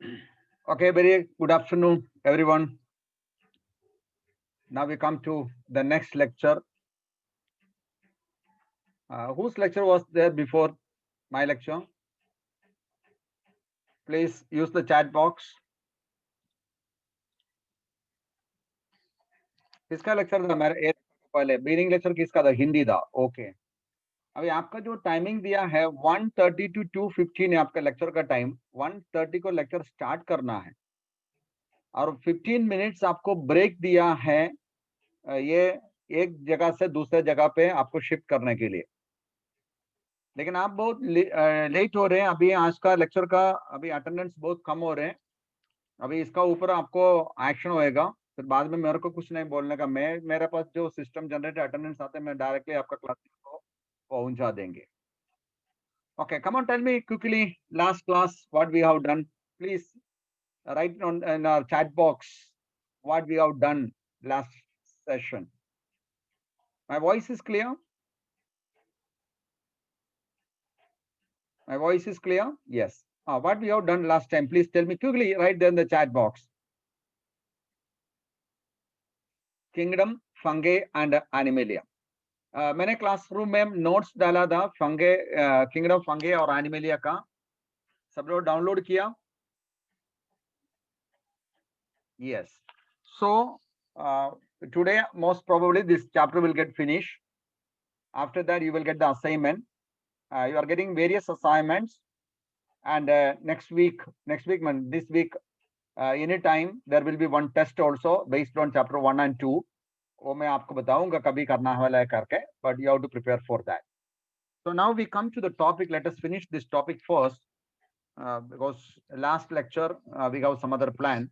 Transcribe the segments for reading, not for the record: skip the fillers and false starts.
Okay, very good afternoon, everyone. Now we come to the next lecture. Whose lecture was there before my lecture? Please use the chat box. किसका lecture था? मेरा पहले binning lecture किसका था? हिंदी था. Okay. अभी आपका जो टाइमिंग दिया है 1:30 to 2:15 है आपका लेक्चर का टाइम. 1:30 को लेक्चर स्टार्ट करना है और 15 मिनट्स आपको ब्रेक दिया है ये एक जगह से दूसरे जगह पे आपको शिफ्ट करने के लिए. लेकिन आप बहुत लेट हो रहे हैं. अभी आज का लेक्चर का अभी अटेंडेंस बहुत कम हो रहे हैं. अभी इसका ऊपर आपको एक्शन होएगा. फिर बाद में मेरे को कुछ नहीं बोलने का. मेरे पास जो सिस्टम जनरेटेड अटेंडेंस आते हैं मैं डायरेक्टली आपका क्लास को पहुंचा देंगे. Okay, come on, tell me quickly last class what we have done. Please write on in our chat box what we have done last session. My voice is clear? My voice is clear? Yes. What we have done last time, please tell me quickly, write there in the chat box. Kingdom, fungi and animalia. मैंने classroom में notes डाला था fungi, kingdom fungi और animalia का. सब लोग download किया? Yes. So today most probably this chapter will get finished. After that you will get the assignment. You are getting various assignments, and next week, this week, anytime there will be one test also based on chapter 1 and 2. वो मैं आपको बताऊंगा कभी करना वाला है करके, but you have to prepare for that. So now we come to the topic. Let us finish this topic first, because last lecture we have some other plan.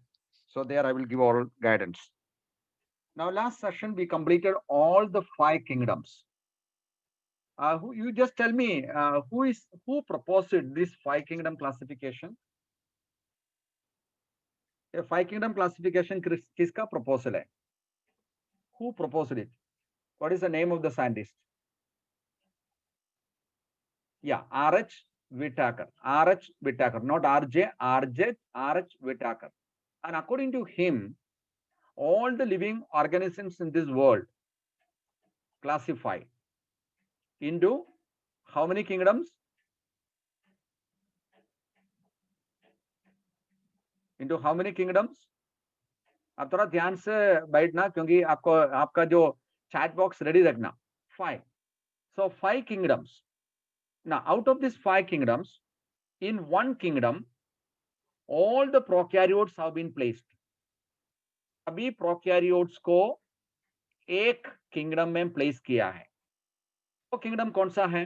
So there I will give oral guidance. Now last session we completed all the 5 kingdoms. You just tell me who proposed this 5 kingdom classification? A 5 kingdom classification किसका proposal है? Who proposed it? What is the name of the scientist? Yeah, R.H. Whittaker. R.H. Whittaker, not R.J. R.H. Whittaker. And according to him, all the living organisms in this world classify into how many kingdoms? Into how many kingdoms? अब थोड़ा ध्यान से बैठना क्योंकि आपको आपका जो chat box ready रखना. 5. So 5 kingdoms. Now out of these 5 kingdoms, in one kingdom, all the prokaryotes have been placed. सभी prokaryotes को एक किंगडम में प्लेस किया है. वो किंगडम कौन सा है?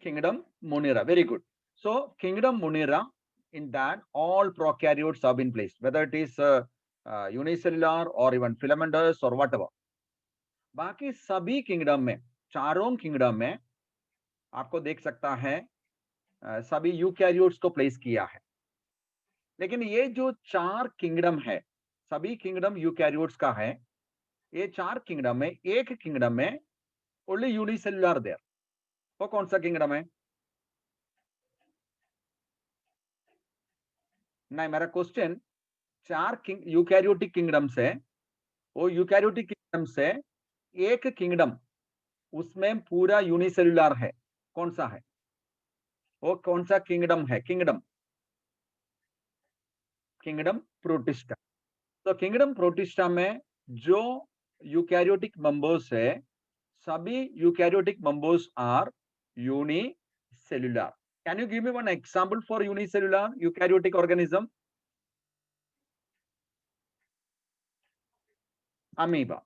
Kingdom Munira. Very good. So Kingdom Munira, in that all prokaryotes have been placed, whether it is unicellular or even filamentous or whatever. बाकी सभी किंगडम में, चारों किंगडम में आपको देख सकता है सभी यूकैरियोट्स को प्लेस किया है. लेकिन ये जो 4 किंगडम है, सभी किंगडम यूकैरियोट्स का है. ये 4 किंगडम में एक किंगडम में ओनली यूनिसेल्युलर देयर. वो कौन सा किंगडम है? नहीं, मेरा क्वेश्चन 4 यूकैरियोटिक किंगडम से, वो यूकैरियोटिक किंगडम से एक किंगडम उसमें पूरा यूनिसेल्युलर है. कौन सा है? वो कौन सा किंगडम है? Kingdom Protista. तो किंगडम प्रोटिस्टा में जो यूकैरियोटिक मेंबर्स है, सभी eukaryotic members are unicellular. Can you give me one example for unicellular eukaryotic organism? Amoeba.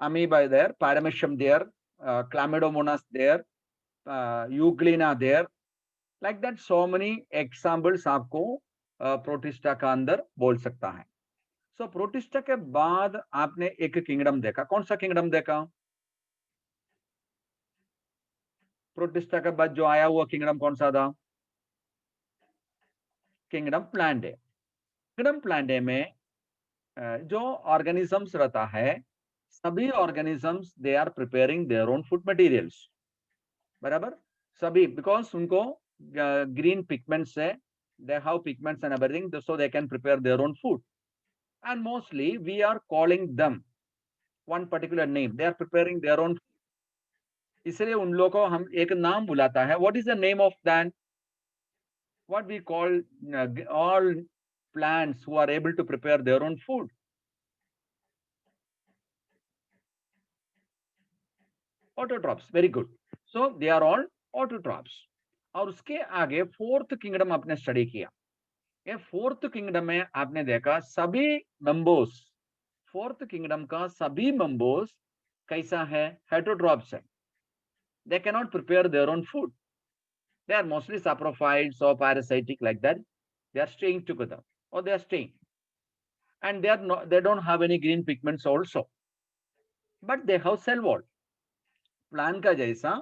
Amoeba there, Paramecium there, Chlamydomonas there, Euglena there. Like that, so many examples आपको protista का अंदर बोल सकता है. सो protista के बाद आपने एक किंगडम देखा. कौन सा किंगडम देखा? प्रोटिस्टा के बाद जो आया हुआ किंगडम कौन सा था? Kingdom Plantae. किंगडम प्लांटे में जो ऑर्गेनिजम्स रहता है, सभी organisms they are preparing their own food materials. बराबर? सभी, बिकॉज उनको green pigments, they have pigments and everything, so they can prepare their own food. And mostly we are calling them one particular name. They are preparing their own. इसलिए उन लोगों को हम एक नाम बुलाता है. What is the name of that? What we call all plants who are able to prepare their own food. Autotrophs. Very good. So they are all autotrophs. और उसके आगे फोर्थ किंगडम आपने स्टडी किया. ये फोर्थ किंगडम में आपने देखा सभी मेंबर्स, फोर्थ किंगडम का सभी मेंबर्स कैसा है? हेटरोट्रॉप्स है. They cannot prepare their own food. They are mostly saprophytes or parasitic like that. They are staying together or they are staying, and they don't have any green pigments also, but they have cell wall. Plant का जैसा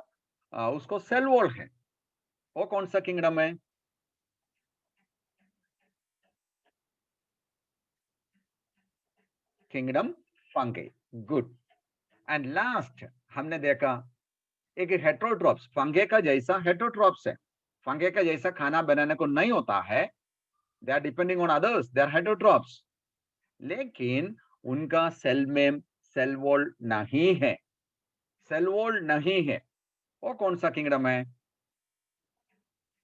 उसको cell wall है. वो कौन सा kingdom है? Kingdom fungi. Good. And last हमने देखा एक हेटरोट्रॉप्स. फंगे का जैसा हेटरोट्रॉप्स है. फंगे का जैसा खाना बनाने को नहीं होता है. They are depending on others. They are heterotrophs. लेकिन उनका सेल में सेल वॉल नहीं है. सेल वॉल नहीं है. वो कौन सा किंगडम है?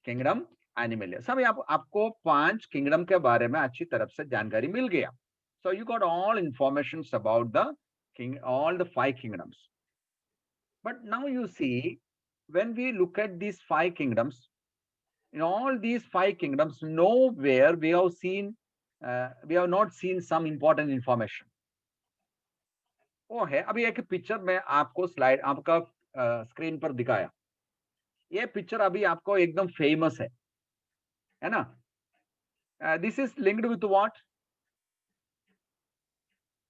Kingdom Animalia. सब आपको 5 किंगडम के बारे में अच्छी तरह से जानकारी मिल गया. So you got all informations about all the 5 kingdoms. But now you see, when we look at these 5 kingdoms, in all these 5 kingdoms, nowhere we have not seen some important information. वो है. अभी एक picture में आपको slide आपका screen पर दिखाया. ये पिक्चर अभी आपको एकदम फेमस है ना? This is linked with what?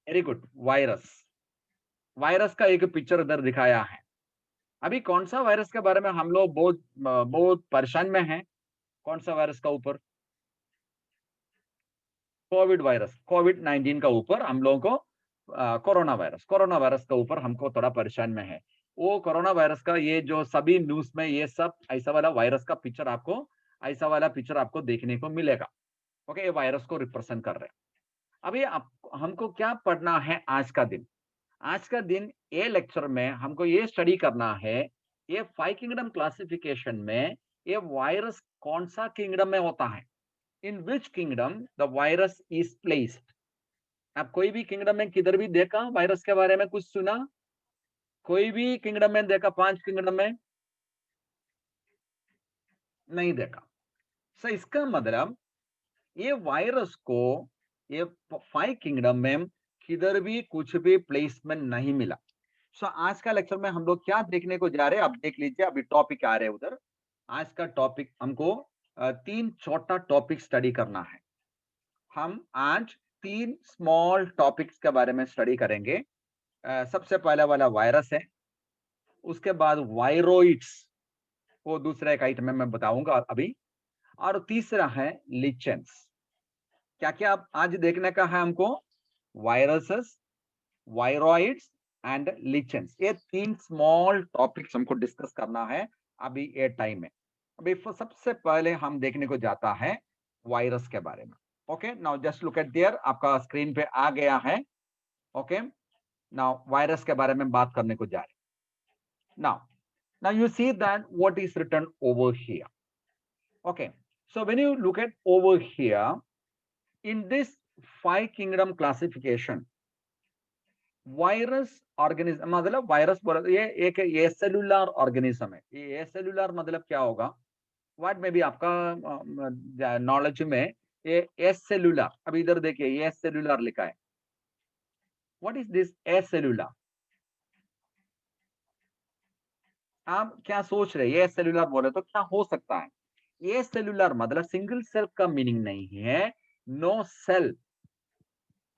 Very good. Virus. Virus का एक पिक्चर इधर दिखाया है. अभी कौन सा वायरस के बारे में हम लोग बहुत परेशान में हैं? कौन सा वायरस का ऊपर? Covid virus. कोविड-19 का ऊपर हम लोगों को कोरोना वायरस का ऊपर हमको थोड़ा परेशान में है. वो कोरोना वायरस का ये जो सभी न्यूज में ये सब ऐसा वाला वायरस का पिक्चर ऐसा वाला पिक्चर आपको देखने को मिलेगा. ओके. ये वायरस को रिप्रेजेंट कर रहे हैं. अभी हमको क्या पढ़ना है आज का दिन? आज का दिन ये लेक्चर में हमको ये स्टडी करना है, ये 5 किंगडम क्लासिफिकेशन में ये वायरस कौन सा किंगडम में होता है. In which kingdom the virus is placed. आप कोई भी किंगडम में किधर भी देखा वायरस के बारे में कुछ सुना? कोई भी किंगडम में देखा? 5 किंगडम में नहीं देखा. सो इसका मतलब ये वायरस को ये 5 किंगडम में किधर भी कुछ भी प्लेसमेंट नहीं मिला. सो आज का लेक्चर में हम लोग क्या देखने को जा रहे हैं? आप देख लीजिए. अभी टॉपिक आ रहे हैं उधर. आज का टॉपिक हमको 3 छोटा टॉपिक स्टडी करना है. हम आज 3 स्मॉल टॉपिक्स के बारे में स्टडी करेंगे. सबसे पहला वाला वायरस है. उसके बाद वायरोइड्स, वो दूसरा एक आइटम मैं बताऊंगा अभी. और तीसरा है लिचेंस. क्या क्या आप आज देखने का है हमको? Viruses, viroids and lichens. ये 3 स्मॉल टॉपिक्स हमको डिस्कस करना है अभी ये टाइम में. अभी सबसे पहले हम देखने को जाता है वायरस के बारे में. Okay. Now just look at there. आपका स्क्रीन पे आ गया है. ओके. नाउ वायरस के बारे में बात करने को जा रहे. Now you see that what is written over here. Okay. So when you look at over here, in this 5 kingdom classification, virus organism मतलब वायरस ये एक सेलुलर ऑर्गेनिज्म है. ये सेलुलर मतलब क्या होगा? व्हाट में भी आपका नॉलेज में ये एस सेलुलर. अब इधर देखिए ये सेलुलर लिखा है. What is this S cellular? आप क्या सोच रहे हैं? ये सेलुलर बोले तो क्या हो सकता है? ये सेलुलर मतलब सिंगल सेल का मीनिंग नहीं है. No cell.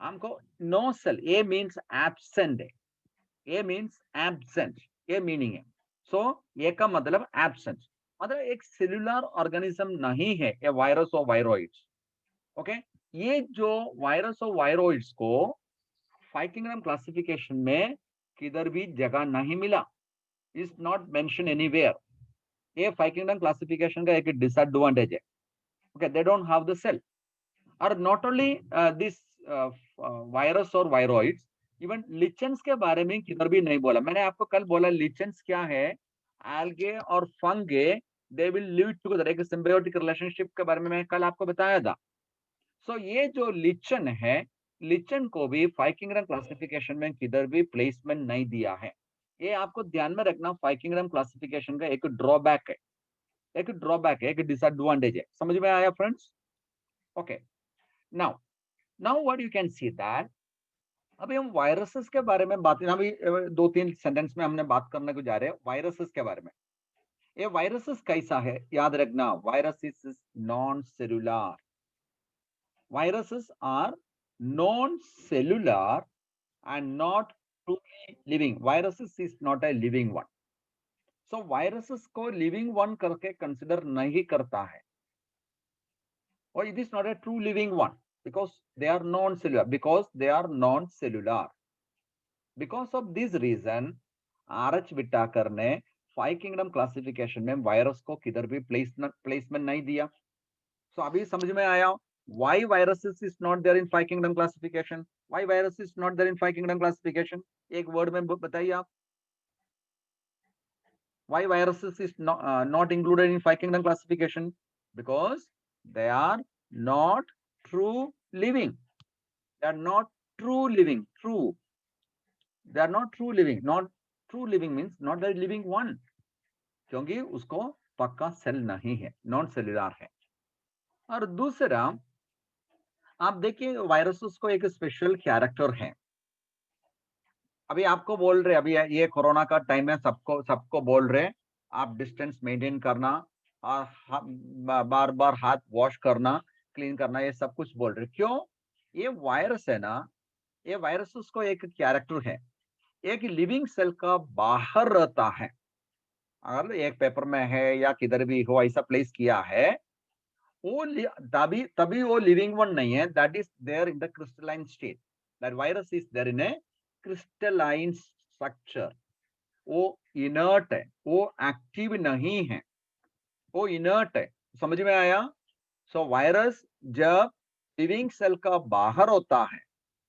हमको no cell. A means absent है. A means absent. ये मीनिंग है. सो ये का मतलब एब्सेंट. मतलब एक सेलुलर ऑर्गेनिज्म नहीं है ये वायरस और वायरोइड्स. ओके. ये जो वायरस और वायरोइड्स को 5 किंगडम क्लासिफिकेशन में किधर भी जगह नहीं मिला. Is not mention anywhere. ये 5 किंगडम क्लासिफिकेशन का एक डिसएडवांटेज है. Okay, they don't have the cell. और नॉट ओनली दिस वायरस और वायरॉइड्स, इवन लिचेंस के बारे में किधर भी नहीं बोला. मैंने आपको कल बोला लिचेंस क्या है. एल्गे और fungi, they will live together, एक सिम्बायोटिक रिलेशनशिप के बारे में मैं कल आपको बताया था. सो ये जो लिचन है, लिचन को भी 5 किंगडम क्लासिफिकेशन में किधर भी प्लेसमेंट नहीं दिया है. ये आपको ध्यान में रखना. 5 किंगडम क्लासिफिकेशन का एक ड्रॉबैक है, एक ड्रॉबैक है, एक डिसएडवांटेज है. समझ में आया friends? Okay, now now what you can see that, अभी हम वायरसेस के बारे में बात, अभी 2-3 सेंटेंस में हमने बात करने को जा रहे हैं वायरसेस के बारे में. ये वायरसेस कैसा है, याद रखना. Virus is non cellular. Viruses are non-cellular and not truly living. Viruses is not a living one. So viruses को living one करके consider नहीं करता है. Or it is not a true living one because they are non-cellular. Because they are non-cellular. Because of this reason, RH Whittaker ने 5 kingdom classification में virus को किधर भी प्लेसमेंट नहीं दिया. So अभी समझ में आया why viruses is not there in 5 kingdom classification. Why virus is not there in 5 kingdom classification? एक वर्ड में बताइए आप. Why viruses is not included in 5 kingdom classification? Because they are not true living. They are not true living. True. They are not true living. Not true living means not the living one. क्योंकि उसको पक्का cell नहीं है, non cellular है. और दूसरा, आप देखिए वायरसेस को एक स्पेशल कैरेक्टर है. अभी आपको बोल रहे, अभी ये कोरोना का टाइम है, सबको सबको बोल रहे आप डिस्टेंस मेंटेन करना और बार बार हाथ वॉश करना, क्लीन करना, ये सब कुछ बोल रहे. क्यों? ये वायरस है ना, ये वायरसेस को एक कैरेक्टर है, एक लिविंग सेल का बाहर रहता है. अगर एक पेपर में है या किधर भी हो ऐसा प्लेस किया है, वो तभी तभी वो लिविंग वन नहीं है. That is there in the crystalline state. That virus is there in a crystalline structure. वो इनर्ट है, वो एक्टिव नहीं है, वो इनर्ट है. समझ में आया? सो वायरस जब लिविंग सेल का बाहर होता है,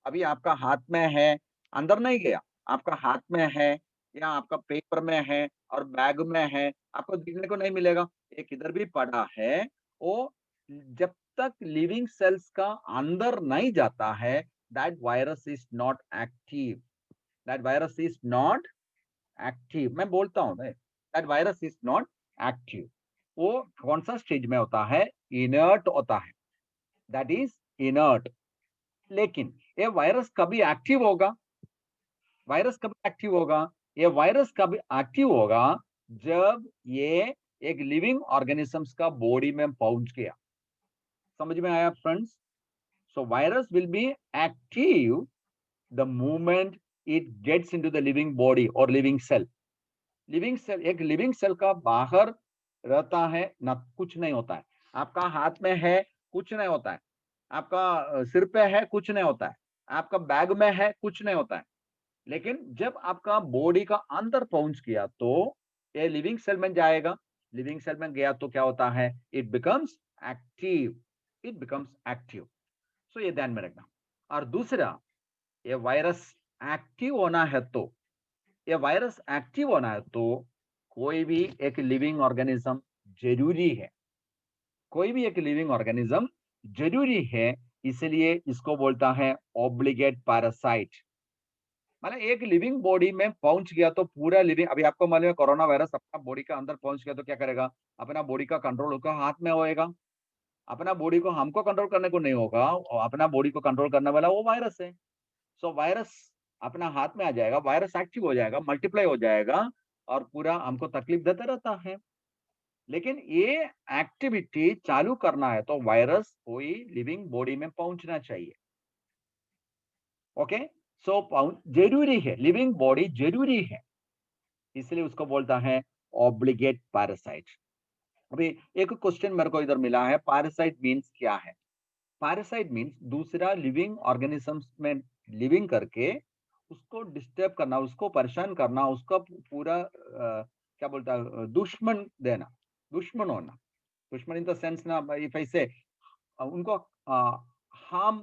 अभी आपका हाथ में है, अंदर नहीं गया, आपका हाथ में है या आपका पेपर में है और बैग में है, आपको दिखने को नहीं मिलेगा. ये किधर भी पड़ा है, वो जब तक लिविंग सेल्स का अंदर नहीं जाता है, that virus is not active. That virus is not active. मैं बोलता हूं that virus is not active. वो कौन सा स्टेज में होता है? इनर्ट होता है. That is inert. लेकिन ये वायरस कभी एक्टिव होगा? वायरस कब एक्टिव होगा? ये वायरस कब एक्टिव होगा? जब ये एक लिविंग ऑर्गेनिजम्स का बॉडी में पहुंच गया. समझ में आया friends? So virus will be active the moment it gets into the living body और लिविंग सेल. लिविंग सेल, एक लिविंग सेल का बाहर रहता है ना, कुछ नहीं होता है. आपका हाथ में है, कुछ नहीं होता है. आपका सिर पे है, कुछ नहीं होता है. आपका बैग में है, कुछ नहीं होता है. लेकिन जब आपका बॉडी का अंदर पहुंच गया तो ये लिविंग सेल में जाएगा. लिविंग सेल में गया तो क्या होता है? It becomes active. It becomes active. So ये ध्यान में रखना. और दूसरा, ये वायरस एक्टिव होना है तो, ये वायरस एक्टिव होना है तो कोई भी एक लिविंग ऑर्गेनिज्म जरूरी है. कोई भी एक लिविंग ऑर्गेनिज्म जरूरी है. इसलिए इसको बोलता है ऑब्लिगेट पैरासाइट. मतलब एक लिविंग बॉडी में पहुंच गया तो पूरा लिविंग, अभी आपको मालूम है कोरोना वायरस अपना बॉडी का अंदर पहुंच गया तो क्या करेगा? अपना बॉडी का कंट्रोल उसका हाथ में होएगा. अपना बॉडी को हमको कंट्रोल करने को नहीं होगा, और अपना बॉडी को कंट्रोल करने वाला वो वायरस है. सो वायरस अपना हाथ में आ जाएगा, वायरस एक्टिव हो जाएगा, मल्टीप्लाई हो जाएगा और पूरा हमको तकलीफ देता रहता है. लेकिन ये एक्टिविटी चालू करना है तो वायरस कोई लिविंग बॉडी में पहुंचना चाहिए. ओके, सो जरूरी है, लिविंग बॉडी जरूरी है, इसलिए उसको बोलता है ऑब्लिगेट पैरासाइट. अभी एक क्वेश्चन मेरे को इधर मिला है, पैरासाइट मींस क्या है? पैरासाइट मींस दूसरा लिविंग ऑर्गेनिजम्स में लिविंग करके उसको डिस्टर्ब करना, उसको परेशान करना, उसका पूरा क्या बोलता है, दुश्मन देना. दुश्मन होना, दुश्मन इन द सेंस ना, इफ आई से उनको हार्म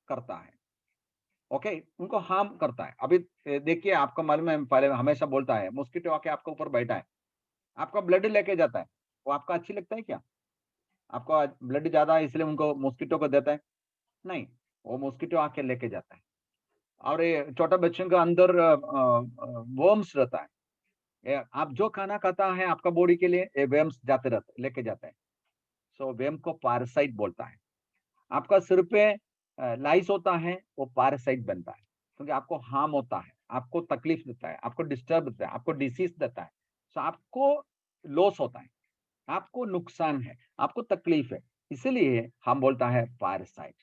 करता है, ओके, उनको हार्म करता है। अभी देखिए, आपको मालूम है, पहले हमेशा बोलता है, मॉस्किटो आके आपके ऊपर बैठा है, आपका ब्लड लेके जाता है, वो आपका अच्छी लगता है क्या? आपका ब्लड ज्यादा है इसलिए उनको मॉस्किटो को देता है? नहीं, वो मॉस्किटो आके लेके जाता है। और ये छोटा बच्चों के अंदर वर्म्स रहता है, आप जो खाना खाता है आपका बॉडी के लिए, ये वर्म्स जाते रहते, लेके जाता है। सो वर्म को पैरासाइट बोलता है। आपका सिर पे लाइस होता है, वो पैरासाइट बनता है, क्योंकि आपको हार्म होता है, आपको तकलीफ देता है, आपको डिस्टर्ब देता है, आपको डिसीज देता है। सो आपको लॉस होता है, आपको नुकसान है, आपको तकलीफ है, इसीलिए हम बोलता है पैरासाइट।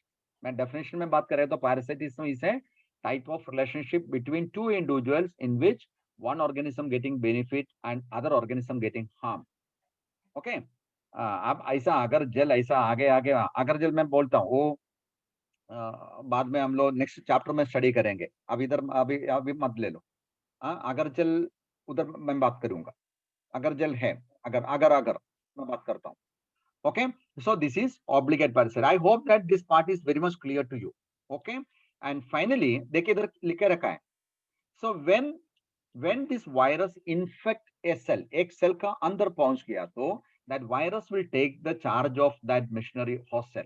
मैं डेफिनेशन में बात कर रहा हूं तो parasitism is a type of relationship between two individuals in which one organism getting benefit and other organism getting harm. Okay, अब ऐसा अगर जल ऐसा आगे आगे अगर जल मैं बोलता हूँ वो बाद में हम लोग नेक्स्ट चैप्टर में स्टडी करेंगे, अब इधर अभी अभी मत ले लो। अगर जल उधर मैं बात करूंगा, अगर जल है, अगर मैं बात करता हूँ। Okay, so this is obligate parasite. I hope that this part is very much clear to you. Okay, and finally देखिए इधर लिखे रखा है, सो when this virus infect a cell, एक सेल का अंदर पहुंच गया तो that virus will take the charge of that missionary host cell।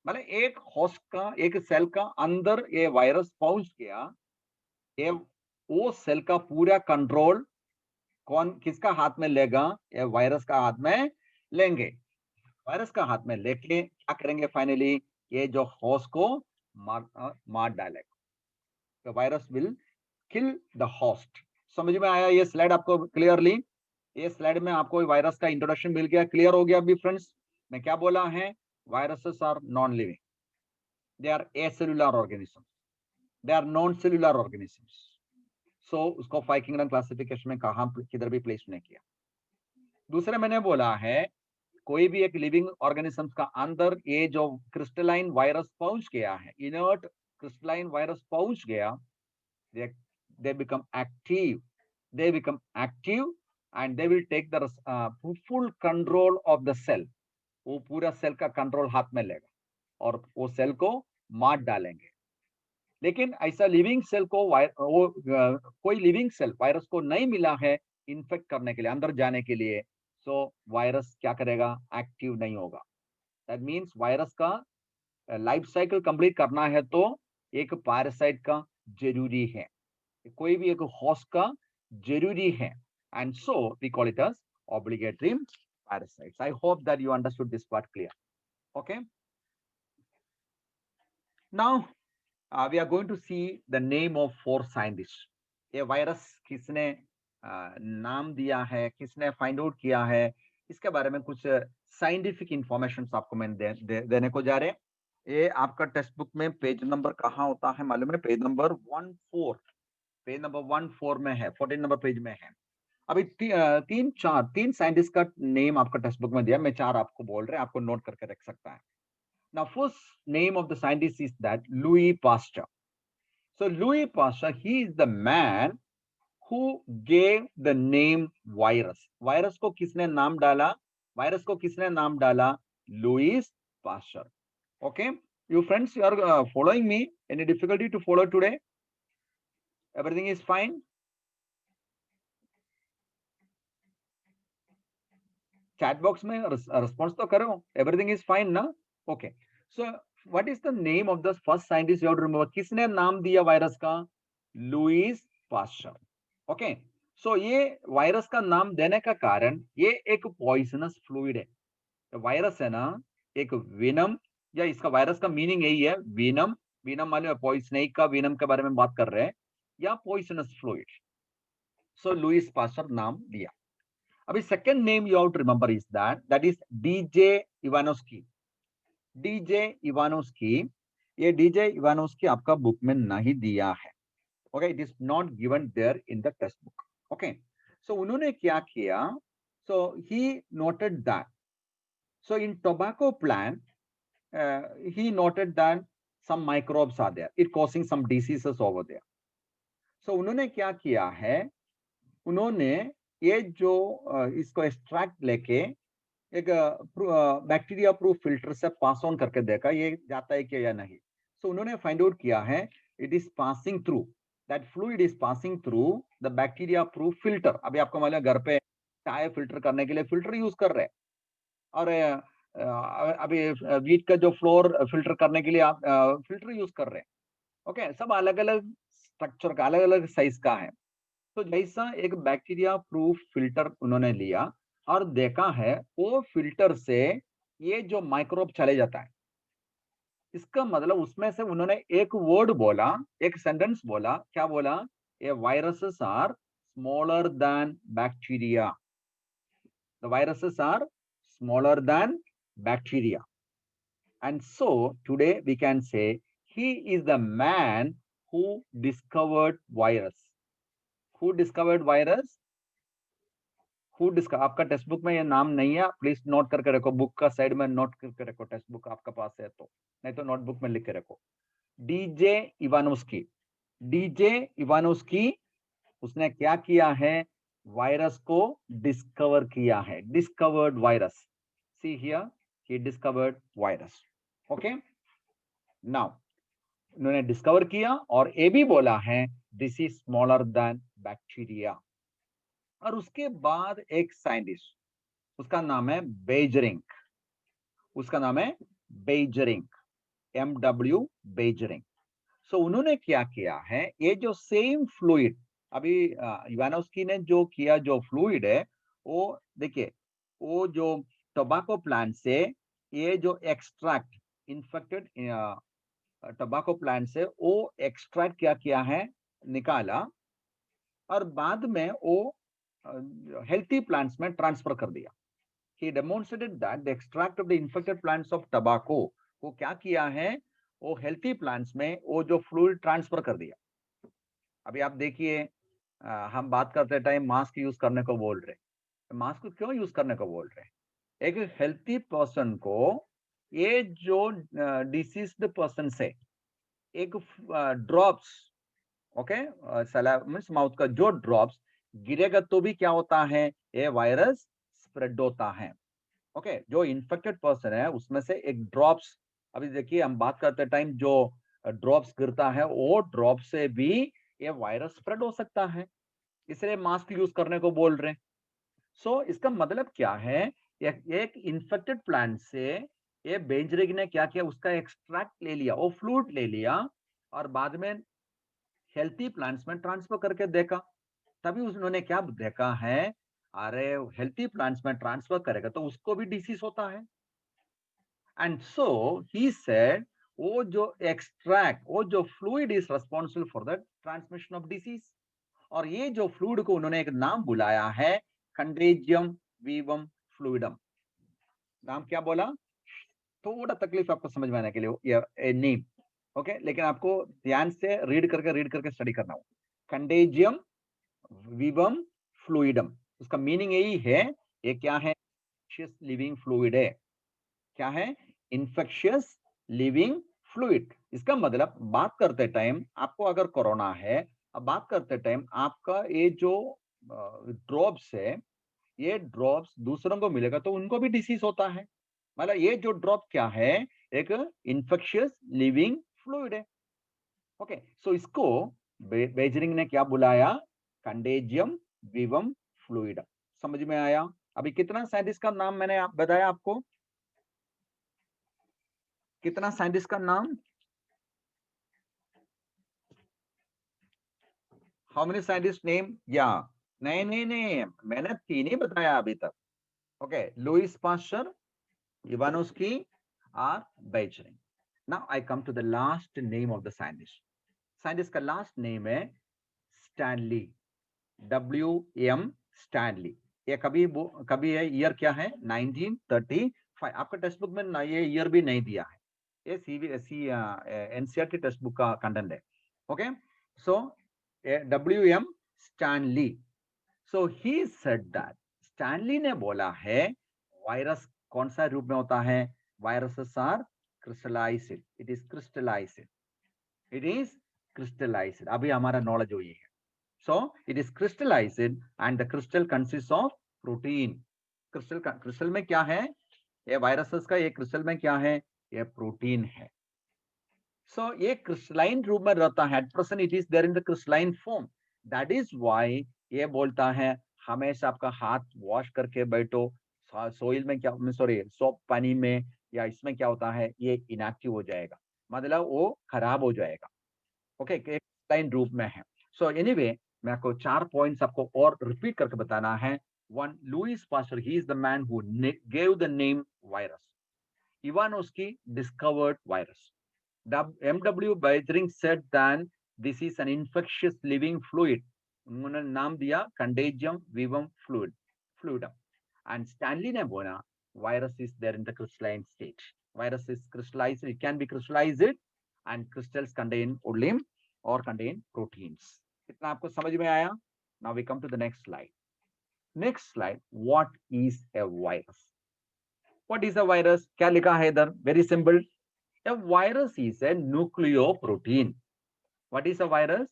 मतलब एक होस्ट का, एक सेल का अंदर ये वायरस पहुंच गया, ये वो सेल का पूरा कंट्रोल कौन किसका हाथ में लेगा? ये वायरस का हाथ में लेंगे। वायरस का हाथ में लेके क्या करेंगे? फाइनली ये जो होस्ट को मार डालेगा। तो virus will kill the host. समझ में आया ये स्लाइड आपको क्लियरली? ये स्लाइड में आपको वायरस का इंट्रोडक्शन मिल गया, क्लियर हो गया अभी फ्रेंड्स? मैं क्या बोला है? Viruses are non living, they are acellular organism, they are non cellular organisms. So उसको 5 किंगडम क्लासिफिकेशन में कहा किधर भी प्लेस नहीं किया। दूसरा मैंने बोला है, कोई भी एक लिविंग ऑर्गेनिजम्स का अंदर ये जो क्रिस्टलाइन वायरस पहुंच गया है, इनर्ट क्रिस्टलाइन वायरस पहुंच गया, they become active, they become active and they will take the full control of the cell। वो पूरा सेल का कंट्रोल हाथ में लेगा और वो सेल को मार डालेंगे। लेकिन ऐसा लिविंग सेल को कोई लिविंग सेल वायरस को नहीं मिला है इन्फेक्ट करने के लिए, अंदर जाने के लिए। सो वायरस क्या करेगा? एक्टिव नहीं होगा। दैट मीन्स वायरस का लाइफ साइकिल कंप्लीट करना है तो एक पैरासाइट का जरूरी है, कोई भी एक होस्ट का जरूरी है। And so we call it as obligatory parasites. I hope that you understood this part clear. Okay, now we are going to see the name of 4 scientists। ये वायरस किसने नाम दिया है, किसने फाइंड आउट किया है, इसके बारे में कुछ साइंटिफिक इंफॉर्मेशन आपको मैं देने को जा रहे हैं। ये आपका टेक्स्ट बुक में पेज नंबर कहाँ होता है मालूम है? पेज नंबर 14, पेज नंबर 14 में है, 14 नंबर पेज में है। अभी तीन साइंटिस्ट का नेम आपका टेक्स्ट बुक में दिया, मैं 4 आपको बोल रहे हैं, आपको नोट करके रख सकता है। Now, first name of the scientist is that Louis Pasteur। So Louis Pasteur, he is the man who gave the name virus। Virus को किसने नाम डाला? वायरस को किसने नाम डाला? Lewis pasture. Okay, you friends, you are following me? Any difficulty to follow today? Everything is fine? Chat box में response तो करो, everything is fine ना? Okay, so what is the name of the first scientist you have to remember? किसने नाम दिया virus का? Lewis pasture. Okay, सो ये virus का नाम देने का कारण, ये एक पॉइजनस फ्लूइड है। तो वायरस है ना, एक विनम, या इसका वायरस का मीनिंग यही है, विनम। विनम मालूम है, पॉइजनिक का विनम के बारे में बात कर रहे हैं, या poisonous fluid. So Louis Pasteur नाम दिया। अभी second name you have to remember is that is DJ Ivanovsky. DJ Ivanovsky, ये डीजे इवानोस्की आपका बुक में नहीं दिया है। Okay, it is not given there in the textbook. Okay, so उन्होंने क्या किया? So he noted that, so in tobacco plant he noted that some microbes are there, it causing some diseases over there। so उन्होंने क्या किया है? उन्होंने ये जो इसको एक्सट्रैक्ट लेके एक बैक्टीरिया प्रूफ फिल्टर से पास ऑन करके देखा ये जाता है क्या या नहीं। सो उन्होंने फाइंड आउट किया है it is passing through, that fluid is passing through the bacteria proof filter. अभी आपको मालूम है घर पे चाय फिल्टर करने के लिए फिल्टर यूज कर रहे हैं, और अभी वीट का जो फ्लोर फिल्टर करने के लिए आप फिल्टर यूज कर रहे हैं। ओके, सब अलग अलग स्ट्रक्चर का, अलग अलग साइज का है। तो जैसा एक बैक्टीरिया प्रूफ फिल्टर उन्होंने लिया और देखा है वो फिल्टर से ये जो माइक्रोब चले जाता है। इसका मतलब उसमें से उन्होंने एक वर्ड बोला, एक सेंटेंस बोला, क्या बोला? ये viruses are smaller than bacteria, the viruses are smaller than bacteria. And so today we can say he is the man who discovered virus. Who discovered virus? आपका टेक्स्ट बुक में ये नाम नहीं है, प्लीज नोट करके रखो, book का side में नोट करके रखो, टेक्स्ट बुक आपका पास है तो, नहीं तो नोटबुक में लिख के रखो। DJ Ivanovsky. डीजे इवानोस्की, उसने क्या किया है? वायरस को डिस्कवर किया है, discovered virus. See here, he discovered virus. Okay, now उन्होंने डिस्कवर किया और ये भी बोला है this is smaller than bacteria. और उसके बाद एक साइंटिस्ट, उसका नाम है बेजरिंग, उसका नाम है बेजरिंग, MW बेजरिंग। सो उन्होंने क्या किया है, ये जो सेम फ्लूइड अभी इवानोस्की ने जो किया, जो फ्लूइड है वो देखिए, वो जो टोबैको प्लांट से ये जो एक्सट्रैक्ट, इन्फेक्टेड टोबैको प्लांट से वो एक्सट्रैक्ट क्या किया है, निकाला, और बाद में वो हेल्थी प्लांट्स में ट्रांसफर कर दिया। He demonstrated that the extract of the infected plants of tobacco को क्या किया है, वो हेल्थी प्लांट्स में वो जो फ्लूइड ट्रांसफर कर दिया। अभी आप देखिए, हम बात करते टाइम मास्क यूज करने को बोल रहे, मास्क क्यों यूज करने को बोल रहे? एक हेल्थी पर्सन को ये जो डिसीज्ड पर्सन से एक drops, okay, saliva means mouth का जो ड्रॉप्स गिरेगा तो भी क्या होता है, ये वायरस स्प्रेड होता है। ओके, जो इन्फेक्टेड पर्सन है उसमें से एक ड्रॉप्स, अभी देखिए हम बात करते टाइम जो ड्रॉप्स गिरता है वो ड्रॉप से भी ये वायरस स्प्रेड हो सकता है, इसलिए मास्क यूज करने को बोल रहे हैं। सो इसका मतलब क्या है, एक इन्फेक्टेड प्लांट से ये बेंजरिग ने क्या किया, उसका एक्सट्रैक्ट ले लिया, वो फ्लूइड ले लिया, और बाद में हेल्थी प्लांट्स में ट्रांसफर करके देखा। तभी उन्होंने क्या देखा है, अरे हेल्थी प्लांट्स में ट्रांसफर करेगा तो उसको भी डिसीज होता है। एंड सो ही सेड वो जो एक्सट्रैक्ट, वो जो fluid is responsible for the transmission of disease. और ये जो फ्लूइड को उन्होंने एक नाम बुलाया है, कंटेजियम वीवम फ्लूइडम। नाम क्या बोला? थोड़ा तकलीफ आपको समझ में आने के लिए ये नेम, ओके, लेकिन आपको ध्यान से रीड करके स्टडी करना हो। कंटेजियम वीवम फ्लूइडम, उसका मीनिंग यही है, ये क्या है? लिविंग फ्लूइड है। क्या है? Infectious living fluid. इसका मतलब बात करते टाइम आपको अगर कोरोना है, अब बात करते टाइम आपका ये जो ड्रॉप्स है, ये ड्रॉप्स दूसरों को मिलेगा तो उनको भी डिसीज होता है। मतलब ये जो ड्रॉप क्या है, एक इन्फेक्शियस लिविंग फ्लूइड है। ओके, सो इसको बेजरिंग ने क्या बुलाया? कंडेजियम विवम फ्लूइड। समझ में आया? अभी कितना साइंटिस्ट का नाम मैंने बताया आपको? कितना साइंटिस्ट का नाम? How many scientist name? या नहीं नहीं नहीं, मैंने तीन ही बताया अभी तक। ओके, लुइस पास्चर, इवानोस्की और Beijerinck. Now I come to the last name of the scientist. Scientist का लास्ट नेम है स्टैनली, WM स्टैनली। ये कभी है, ईयर क्या है? 1935। आपका टेक्स्ट बुक में ना ये ईयर भी नहीं दिया है, ये सीबीएसई एनसीईआरटी टेक्स्ट बुक का कंटेंट है। Okay, so WM Stanley. So he said that, Stanley ने बोला है वायरस कौन सा रूप में होता है? Viruses are crystallized, it is crystallized, it is crystallized. अभी हमारा नॉलेज वही है। So it is crystallized and the crystal consists of protein. Crystal में क्या है, ये वायरसेस का, ये क्रिस्टल में क्या है, ये प्रोटीन है। सो ये क्रिस्टलाइन रूप में रहता है, at present it is there in the crystalline form. That is why ये बोलता है हमेशा आपका हाथ वॉश करके बैठो। सोइल में क्या, सॉरी सोप पानी में या इसमें क्या होता है, ये इनएक्टिव हो जाएगा, मतलब वो खराब हो जाएगा। ओके, क्रिस्टलाइन रूप में है। सो एनीवे, मैं आपको 4 पॉइंट्स आपको और रिपीट करके बताना है। One, Lewis pasture, he is the man who gave the name virus. Ivanovsky discovered virus. M.W. Beiring said that this is an infectious living fluid. उन्होंने नाम दिया contagium vivum fluidum. And Stanley ने बोला virus is there in the crystalline state. Virus is crystallized, it can be crystallized, and crystals contain only or contain proteins. इतना आपको समझ में आया? Now we come to the next slide. Next slide, what is a virus? What is a virus? क्या लिखा है इधर? Very simple. A virus is a nucleoprotein. What is a virus?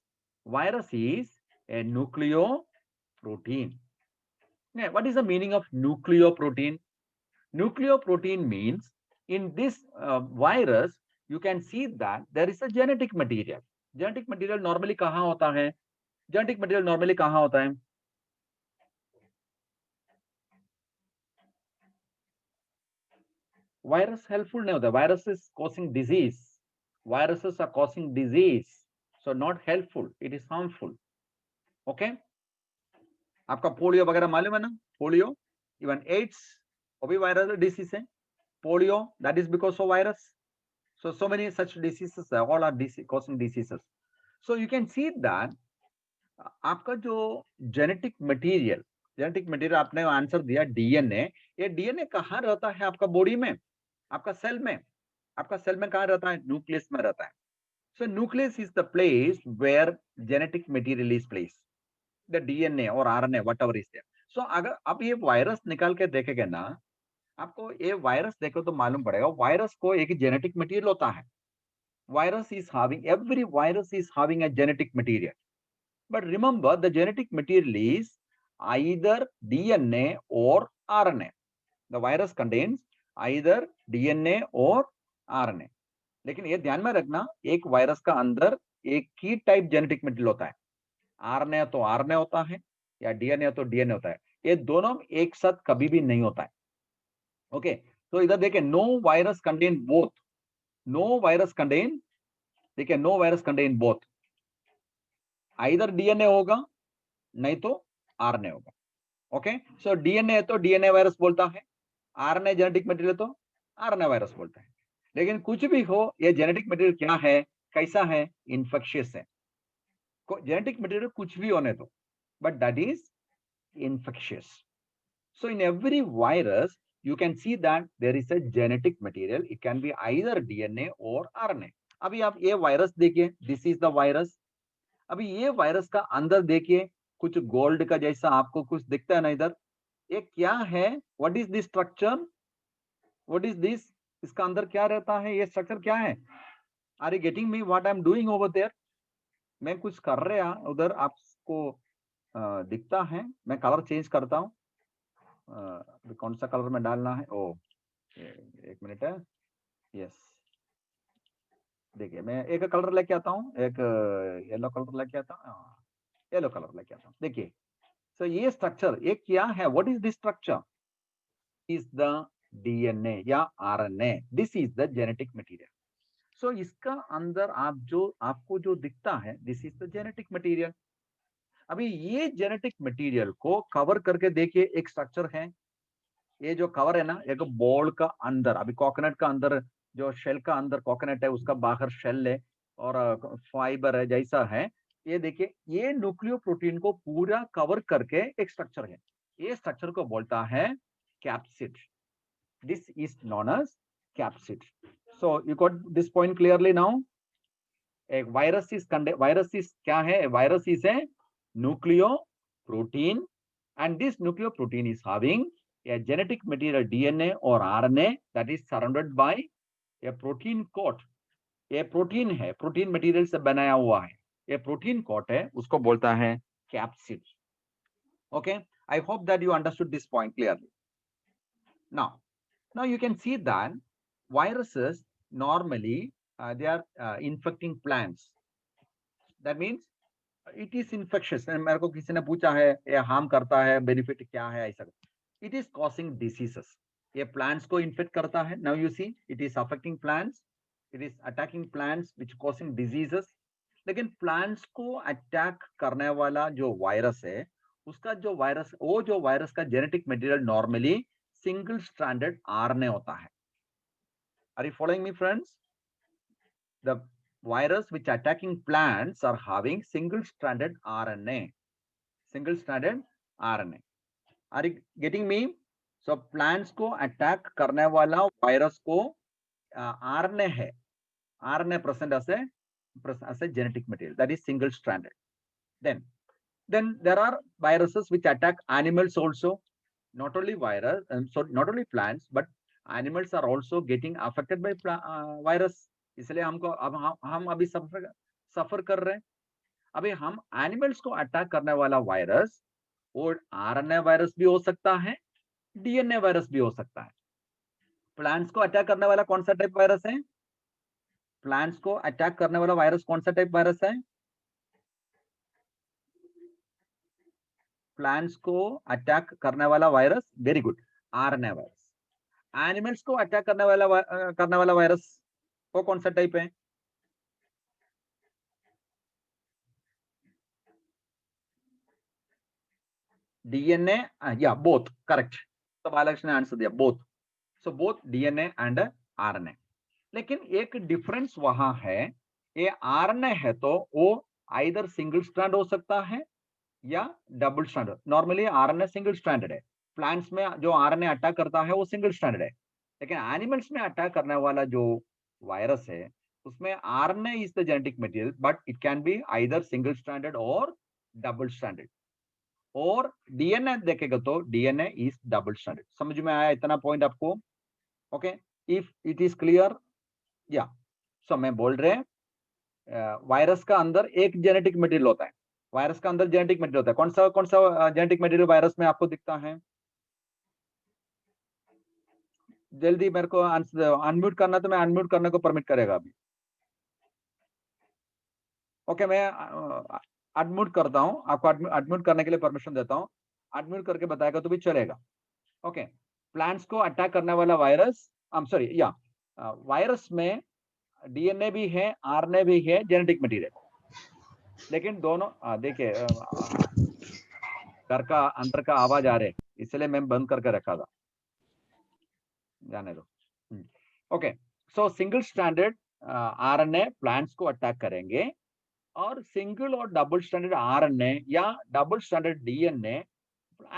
Virus is a nucleoprotein. Now, what is the meaning of nucleoprotein? Nucleoprotein means in this virus, you can see that there is a genetic material. Genetic material normally कहाँ होता है? Genetic material normally कहाँ होता है? Virus helpful नहीं होता. Virus is causing disease. Viruses are causing disease. So not helpful. It is harmful. Okay? आपका polio वगैरह मालूम है ना? पोलियो, इवन एड्स, वो भी वायरल डिसीज है. Polio, that is because of virus. So many such diseases, all are causing diseases. So you can see that आपका जो जेनेटिक मटेरियल आपने आंसर दिया डीएनए. ये डीएनए कहाँ रहता है आपका बॉडी में? आपका सेल में. आपका सेल में कहाँ रहता है? न्यूक्लियस में रहता है. So nucleus is the place where genetic material is placed. The DNA or RNA, whatever is there. So अगर आप ये वायरस निकाल के देखेंगे ना, आपको ये वायरस देखो तो मालूम पड़ेगा वायरस को एक जेनेटिक मटेरियल होता है. Virus is having, every virus is having a genetic material. But remember, the genetic material is either DNA or RNA. The virus contains either DNA or RNA. लेकिन ये ध्यान में रखना, एक वायरस का अंदर एक ही टाइप जेनेटिक मटेरियल होता है. आरएनए तो आरएनए होता है या डीएनए तो डीएनए होता है. ये दोनों एक साथ कभी भी नहीं होता है. ओके, तो इधर देखिए, no virus contain both. No virus contain, देखिए, no virus contain both. Either DNA होगा, नहीं तो आरएनए होगा. ओके, सो डीएनए तो डीएनए वायरस बोलता है, आरएनए जेनेटिक मटेरियल तो आरएनए वायरस बोलता है. लेकिन कुछ भी हो, ये जेनेटिक मटेरियल क्या है, कैसा है? इन्फेक्शियस है. जेनेटिक मटेरियल कुछ भी होने दो, but that is infectious. So in every virus, you can see that there is a genetic material. It can be either DNA or RNA. अभी आप ये वायरस देखिए, this is the virus. अभी ये वायरस का अंदर देखिए, कुछ गोल्ड का जैसा आपको कुछ दिखता है ना इधर. ये क्या है? What is this structure? What is this? इसका अंदर क्या रहता है? ये स्ट्रक्चर क्या है? Are you getting me what I'm doing over there? मैं कुछ कर रहा उधर, आपको दिखता है. मैं कलर चेंज करता हूँ. कौन सा कलर में डालना है? ओ, एक मिनट है. यस, देखिए, मैं एक कलर लेके आता हूँ, एक येलो कलर लेके आता हूँ. येलो कलर लेके आता हूँ. देखिए, सो ये स्ट्रक्चर, ये क्या है? What is this structure? Is the DNA या RNA. This is the genetic material. So इसका अंदर आप जो, आपको जो दिखता है, this is the genetic material. अभी ये जेनेटिक मटेरियल को कवर करके देखिए, एक स्ट्रक्चर है. ये जो कवर है ना, एक बॉल का अंदर, अभी कोकोनट का अंदर, जो शेल का अंदर कोकोनट है, उसका बाहर शेल है और फाइबर है जैसा है. ये देखिए, ये न्यूक्लियो प्रोटीन को पूरा कवर करके एक स्ट्रक्चर है. ये स्ट्रक्चर को बोलता है capsid. This is known as capsid. So you got this point clearly now. एक वायरस इज क्या है? Virus is a nucleoprotein, and this nucleoprotein is having a genetic material DNA or RNA that is surrounded by a protein coat. ये protein है, protein material से बनाया हुआ है. ये प्रोटीन कोट है, उसको बोलता है capsid. Okay, I hope that you understood this point clearly. Now you can see that viruses normally they are infecting plants. That means it is infectious. मेरे को किसी ने पूछा है ये हार्म करता है, बेनिफिट क्या है ऐसा. It is causing diseases. ये plants को infect करता है. Now you see it is affecting plants. It is attacking plants which causing diseases. लेकिन plants को attack करने वाला जो वायरस है, उसका जो वायरस, वो जो वायरस का genetic material normally single stranded RNA होता है. Are you following me, friends? The virus which attacking plants are having single stranded RNA. Single stranded RNA. Are you getting me? So plants को attack करने वाला virus को RNA है. RNA present as a genetic material, that is single stranded. Then there are viruses which attack animals also. Not only virus, so not only plants, but animals are also getting affected by virus. इसलिए हमको अब हम अभी सफर कर रहे हैं. अभी हम एनिमल्स को अटैक करने वाला वायरस वो आरएनए वायरस भी हो सकता है, डीएनए वायरस भी हो सकता है. प्लांट्स को अटैक करने वाला कौन सा टाइप वायरस है? प्लांट्स को अटैक करने वाला वायरस कौन सा टाइप वायरस है? प्लांट्स को अटैक करने वाला virus, very good, RNA virus. Animals को अटैक करने वाला वायरस वो कौन सा टाइप है? डीएनए, या बोथ, करेक्ट. तो बालकृष्ण ने आंसर दिया both. So both DNA and RNA. लेकिन एक डिफरेंस वहां है, ये आरएनए है तो वो आइदर सिंगल स्ट्रैंड हो सकता है या double strand. Normally RNA single stranded है. प्लांट्स में जो आरएनए अटैक करता है वो सिंगल स्ट्रैंडेड है. लेकिन एनिमल्स में अटैक करने वाला जो वायरस है उसमें RNA is the genetic material, but it can be either single stranded और डबल स्ट्रैंडेड. और डीएनए देखेगा तो डीएनए इज डबल स्ट्रैंडेड. समझ में आया इतना पॉइंट आपको? Okay, if it is clear, या. सो मैं बोल रहे वायरस का अंदर एक जेनेटिक मटेरियल होता है. वायरस का अंदर जेनेटिक मटेरियल होता है. कौन सा जेनेटिक मटेरियल वायरस में आपको दिखता है? जल्दी मेरे को अनम्यूट करना, तो मैं अनम्यूट करने को परमिट करेगा अभी. ओके, मैं अनम्यूट करता हूं, आपको अनम्यूट करने के लिए परमिशन देता हूं. अनम्यूट करके बताएगा तो भी चलेगा. ओके, प्लांट्स को अटैक करने वाला वायरस, आई एम सॉरी, या वायरस में डीएनए भी है, आरएनए भी है, जेनेटिक मटेरियल. लेकिन दोनों देखिए घर का अंदर का आवाज आ रहे, इसलिए मैं बंद करके रखा था. जाने दो. ओके, सो सिंगल स्ट्रैंडेड आरएनए प्लांट्स को अटैक करेंगे और सिंगल और डबल स्टैंडर्ड आरएनए या डबल स्टैंडर्ड डीएनए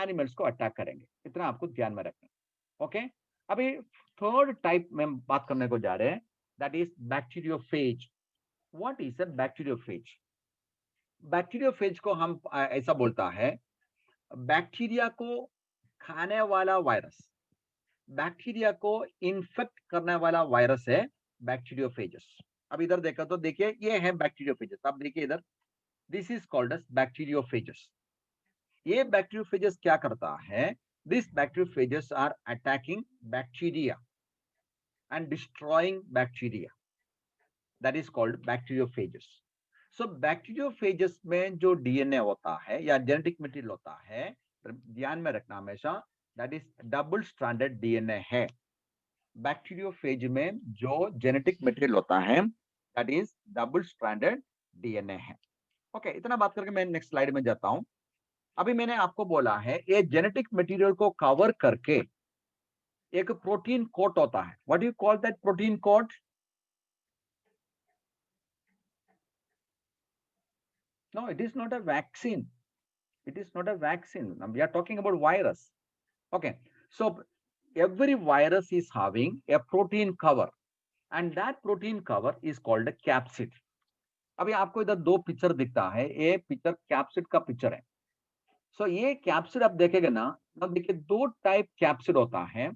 एनिमल्स को अटैक करेंगे. इतना आपको ध्यान में रखना. ओके, अभी थर्ड टाइप में बात करने को जा रहे हैं, that is bacteriophage. What is a bacteriophage? Bacteriophage को हम ऐसा बोलता है, बैक्टीरिया को खाने वाला वायरस, बैक्टीरिया को इन्फेक्ट करने वाला वायरस है बैक्टीरियोफेजस. अब इधर देखा तो देखिए ये है बैक्टीरियोफेजस. आप देखिए इधर, this is called as bacteriophages. ये बैक्टीरियोफेजस क्या करता है? This bacteriophages are attacking bacteria and destroying bacteria. That is called bacteriophages. So bacteriophages में जो डीएनए होता है या जेनेटिक मटेरियल होता है, ध्यान में रखना हमेशा, that is double stranded DNA है. बैक्टीरियोफेज में जो जेनेटिक मटेरियल होता है that is double stranded DNA है. ओके, इतना बात करके मैं नेक्स्ट स्लाइड में जाता हूं. अभी मैंने आपको बोला है ये जेनेटिक मटेरियल को कवर करके एक प्रोटीन कोट होता है. What do you call that protein coat? No, it is not a vaccine. It is not a vaccine. Now we are talking about virus. Okay, so every virus is having a protein cover, and that protein cover is called a capsid. अभी आपको इधर दो picture दिखता है, ये picture capsid का picture है. So ये कैप्सिड आप देखेंगे ना, अब देखिए दो टाइप कैप्सिड होता है.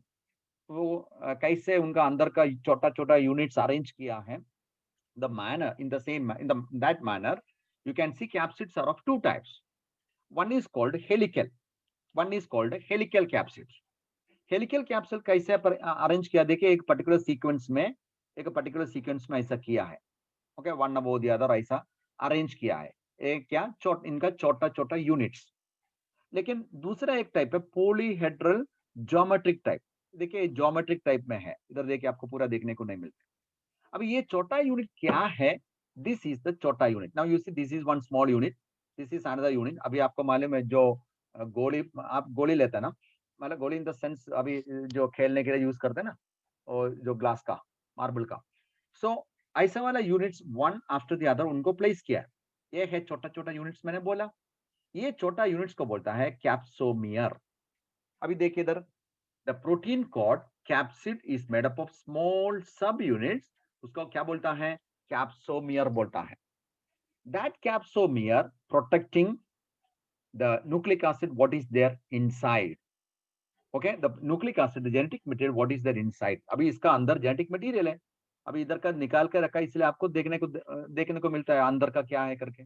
वो कैसे उनका अंदर का छोटा छोटा यूनिट्स अरेंज किया है, the manner in the same in that manner you can see capsids are of two types. One is called helical, one is called helical capsid. Helical capsule कैसे अरेंज किया, देखिए एक पर्टिकुलर सीक्वेंस में ऐसा किया है। Okay, one above the other ऐसा arrange किया है। एक क्या इनका छोटा छोटा यूनिट्स। लेकिन दूसरा एक टाइप है पॉलीहेड्रल ज्योमेट्रिक टाइप। देखिए ज्योमेट्रिक टाइप में है, इधर देखिए आपको पूरा देखने को नहीं मिलता। अब ये छोटा यूनिट क्या है, दिस इज द छोटा unit. Now you see this is one small unit, this is another unit. अभी आपको मालूम है जो गोली, आप गोली लेते हैं ना, मतलब गोली इन द सेंस अभी जो खेलने के लिए यूज करते हैं ना, और जो ग्लास का, मार्बल का। सो ऐसा वाला units one after the other उनको प्लेस किया है। ये है छोटा छोटा यूनिट्स मैंने बोला, ये छोटा यूनिट्स को बोलता है कैप्सोमियर। अभी देखिए इधर, the protein coat capsid is made up of small subunits, उसको क्या बोलता है, कैप्सोमियर बोलता है। That capsomere protecting the nucleic acid what is there inside. Okay, the nucleic acid the genetic material what is there inside. अभी इसका अंदर genetic material है, अभी इधर का निकाल के रखा है, इसलिए आपको देखने को मिलता है अंदर का क्या है करके।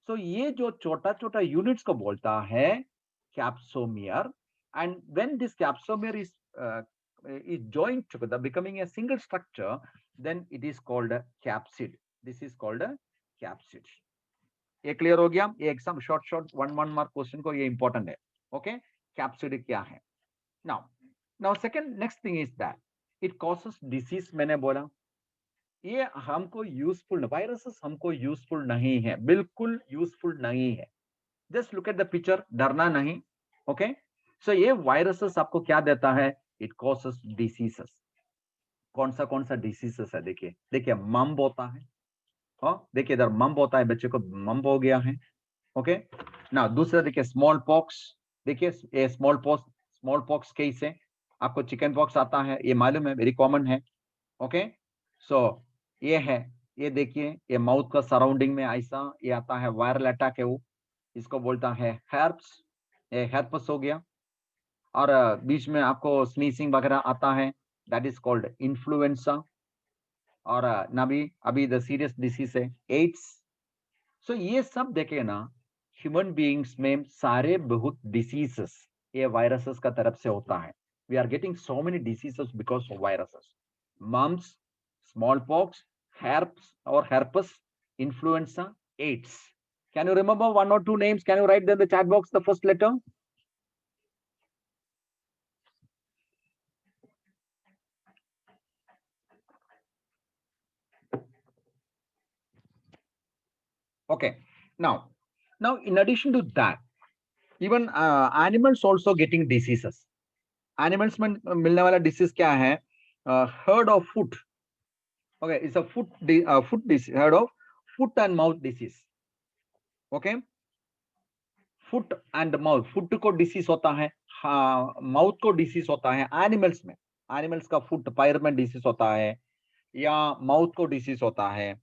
सो ये जो छोटा छोटा यूनिट्स को बोलता है capsomere. And when this capsomere is joined together becoming a single structure, then it is called a capsid. This is called a capsid. ये क्लियर हो गया, ये exam short one mark question को ये इंपॉर्टेंट है। ओके, कैप्सिड क्या है। Now now second next thing is that it causes disease. मैंने बोला ये हमको यूजफुल, वायरसेस हमको यूजफुल नहीं है, बिल्कुल यूजफुल नहीं है। Just look at the picture, डरना नहीं। ओके, सो ये वायरसेस आपको क्या देता है, इट कॉजेस डिसीजेस। कौन सा डिसीजेस है, देखिए देखिए मम्ब होता है। हाँ देखिए इधर मम्ब होता है, बच्चे को मम्ब हो गया है। ओके, ना दूसरा देखिए स्मॉल पॉक्स। देखिए ये स्मॉल पॉक्स केस है। आपको चिकन पॉक्स आता है, ये मालूम है, वेरी कॉमन है। ओके, सो ये है, ये देखिए ये माउथ का सराउंडिंग में ऐसा ये आता है, वायरल अटैक है वो, इसको बोलता है हेर्प्स। ये हेर्पस हो गया। और बीच में आपको स्नीजिंग वगैरह आता है, दैट इज कॉल्ड इन्फ्लुएंजा। और नबी अभी द सीरियस डिसीज है एड्स। सो ये सब देखे ना, ह्यूमन बीइंग्स में सारे बहुत डिसीजेस ये वायरसेस का तरफ से होता है। We are getting so many diseases because of viruses. Mumps, smallpox, herpes or herpes, influenza, AIDS. Can you remember one or two names? Can you write them in the chat box the first letter? Okay. Now in addition to that, even animals also getting diseases. Animals में मिलने वाला disease क्या है? Herd of foot. Okay, it's a foot disease. Herd of foot and mouth disease. Okay, foot and mouth. Foot को disease होता है, हाँ mouth को disease होता है animals में। एनिमल्स का फुट पैर में डिसीज होता है, या माउथ को डिसीज होता है।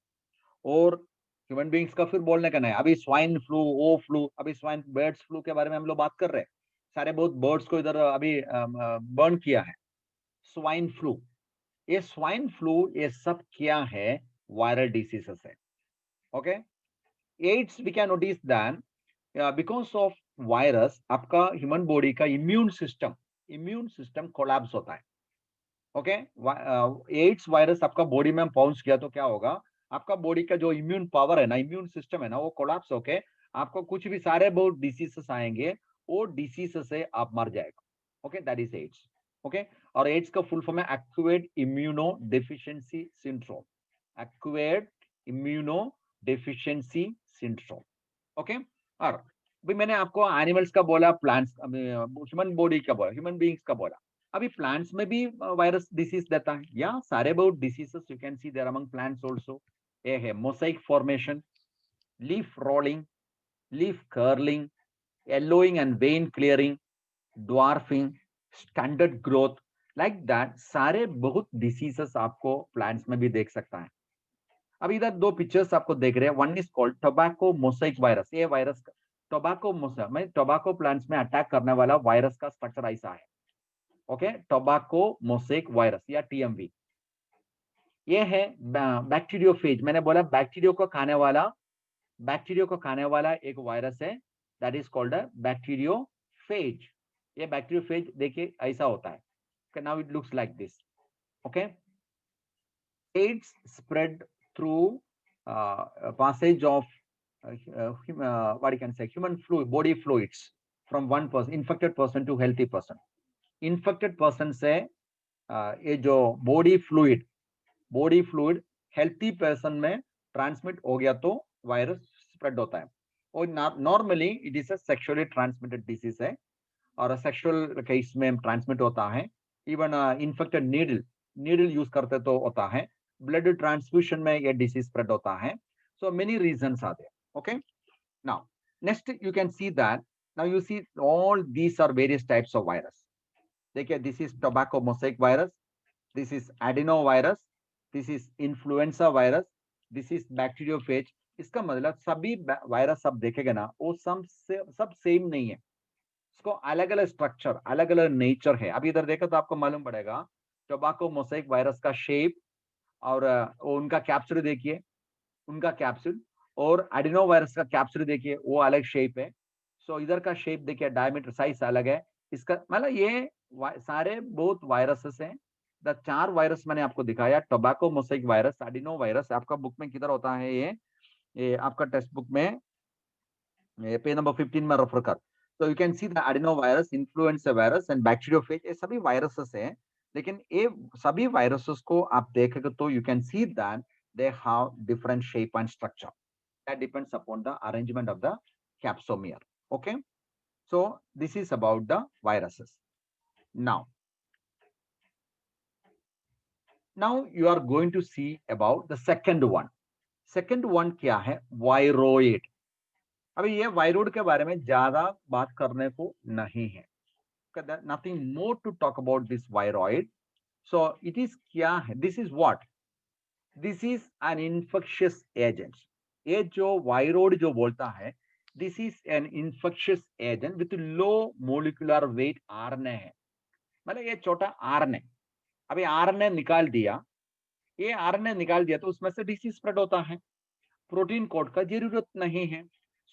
और ह्यूमन बीइंग्स का फिर बोलने का नहीं। अभी स्वाइन फ्लू, ओ फ्लू, अभी स्वाइन बर्ड्स फ्लू के बारे में हम लोग बात कर रहे हैं। सारे बहुत बर्ड्स को इधर अभी बर्न किया है, स्वाइन फ्लू। ये स्वाइन फ्लू ये सब क्या है, वायरल डिसीजेस है। Okay, AIDS we can notice that because of virus आपका ह्यूमन बॉडी का इम्यून सिस्टम कोलैप्स होता है। ओके, एड्स वायरस आपका बॉडी में पहुंच गया तो क्या होगा, आपका बॉडी का जो इम्यून पावर है ना, इम्यून सिस्टम है ना, वो कोलैप्स होके आपको कुछ भी सारे बहुत डिसीजेस आएंगे, वो डिसीजेस से आप मर जाएगा। Okay, that is AIDS. Okay, और एड्स का फुल फॉर्म है acquired immunodeficiency syndrome. Acquired immunodeficiency syndrome. Okay, और अभी मैंने आपको एनिमल्स का बोला, प्लांट्स, ह्यूमन बॉडी का बोला, ह्यूमन बीइंग्स का बोला। अभी प्लांट्स में भी वायरस डिसीज देता है, या सारे बहुत diseases you can see there among plants also. ये है mosaic formation, leaf rolling, leaf curling, yellowing and vein clearing, dwarfing, standard growth, like that सारे बहुत डिसीजेस आपको प्लांट्स में भी देख सकता है। अब इधर दो पिक्चर्स आपको देख रहे हैं, one is called tobacco mosaic virus. ये वायरस टोबैको मोसाइक में टोबैको प्लांट्स में अटैक करने वाला वायरस का स्ट्रक्चर ऐसा है। ओके, टोबैको मोसेक वायरस या टीएमवी। ये है बैक्टीरियोफेज। मैंने बोला बैक्टीरियो को खाने वाला एक वायरस है, दैट इज कॉल्ड बैक्टीरियोफेज। ये बैक्टीरियोफेज देखिए ऐसा होता है, Okay, now it looks like this. Okay, AIDS spread through passage of what you can say, human fluid, body fluids from one person, infected person to healthy person. Infected person से ये जो body fluid healthy person में transmit हो गया तो virus spread होता है। और normally it is a sexually transmitted disease है और सेक्सुअल केस में ट्रांसमिट होता है। इवन इन्फेक्टेड नीडल यूज करते तो होता है। ब्लड ट्रांसफ्यूजन में ये डिसीज स्प्रेड होता है। So many reasons are there. Okay, now next you can see that now you see all these are various types of virus. देखिए, this is tobacco mosaic virus, this is adenovirus, this is influenza virus, this is bacteriophage. इसका मतलब सभी virus सब देखेगा ना, वो सब same नहीं है। इसको अलग अलग स्ट्रक्चर, अलग अलग नेचर है। अभी इधर देखो तो आपको मालूम पड़ेगा टोबैको मोज़ेक वायरस का शेप और उनका कैप्सूल देखिए, उनका कैप्सूल, और एडिनो वायरस का कैप्सूल देखिए, वो अलग शेप है। सो इधर का शेप देखिए, डायमीटर साइज अलग है। इसका मतलब ये सारे बहुत वायरसेस हैं। द 4 वायरस मैंने आपको दिखाया, tobacco mosaic virus, adeno virus, आपका बुक में किधर होता है ये आपका टेक्स्ट बुक में पेज नंबर 15 में रेफर कर। तो you can see the adeno virus, influenza virus and bacteriophage, ये सभी वायरसेस हैं। लेकिन ये सभी वायरसेस को आप देखेंगे तो you can see that they have different shape and structure. That depends upon the arrangement of the capsomere. Okay, so this is about the viruses. Now you are going to see about the second one. Second one क्या है? Viroid. अभी ये viroid के बारे में ज्यादा बात करने को नहीं है। Nothing more to talk about this viroid. So it is क्या है? This is what? This is an infectious agent. ये जो वायरोइड जो बोलता है, this is an infectious agent with low molecular weight RNA है। मतलब ये छोटा आरएनए, अभी आरएनए निकाल दिया, ये आरएनए निकाल दिया तो उसमें से डिसीज स्प्रेड होता है। प्रोटीन कोड का जरूरत नहीं है।